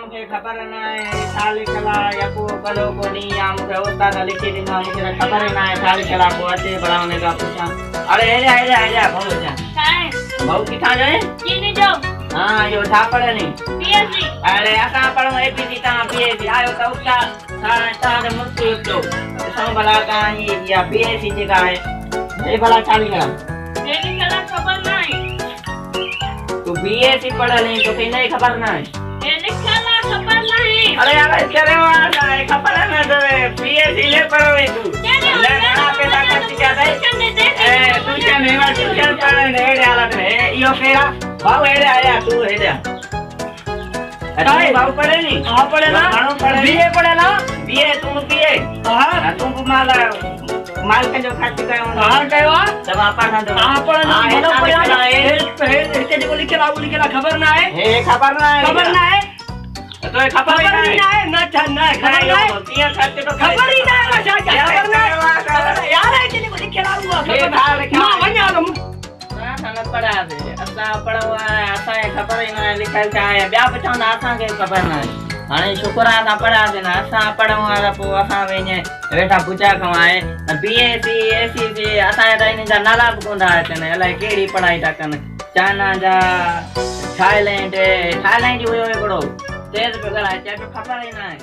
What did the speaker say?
मुझे खबर ना है साल कला या को कलो को नहीं या मुझे उस्ताद लिखी दिना मुझे खबर ना है साल कला को अच्छे बढ़ाने का पूछा अरे आजा बोलो जा काय बहु किथा जाए चीनी जो हां यो था पढ़े नहीं पीएससी अरे असा पढ़ो एपीसी ता पीएससी आयो तो उसका ता ने मुक्ति तो सब भला का ये या पीएससी जे का है ये भला चाली कला तेरी कला खबर नहीं तू बीएससी पढ़ नहीं तो कहीं नहीं खबर ना है तेरी कला खबर नहीं अरे यार चले वहां है खबर है ना तो बीएससी ले पढ़ो तू ले बड़ा पैसा खर्च किया है ए तू क्या नहीं मार तू क्या पढ़ नहीं हालत में यो फेरा बाबू हेडे आया तू हेडे अरे बाबू पढ़े नहीं हां पढ़े ना बीए पढ़े ना बीए तुम बीए हां तुम माल का जो खर्च कयो हां कयो जब आपा ना दो आपा ना हेलो पढ़ा है ते जो लिखेला खबर ना है खबर ना है तो खबर ही ना है ना खबर ना है ये खर्च तो खबर ही ना है खबर ना है यार है कि को लिखेला हुआ खबर ना वन्या तो संगत पढ़ा दे असा पढ़वा असा खबर ही ना लिखल का है ब्या बचांदा असा के खबर ना है हाने शुक्र आ पढ़ा देना असा पढ़वा पो असा वेने वेठा पूछा कमाए बीएससी एससी असा इन जा नाला कोंदा है अलाई केड़ी पढ़ाई ता कन चाइना जा थाईलैंड जो यो एकड़ो तेज पे करा चाहे तो खबर ही ना है।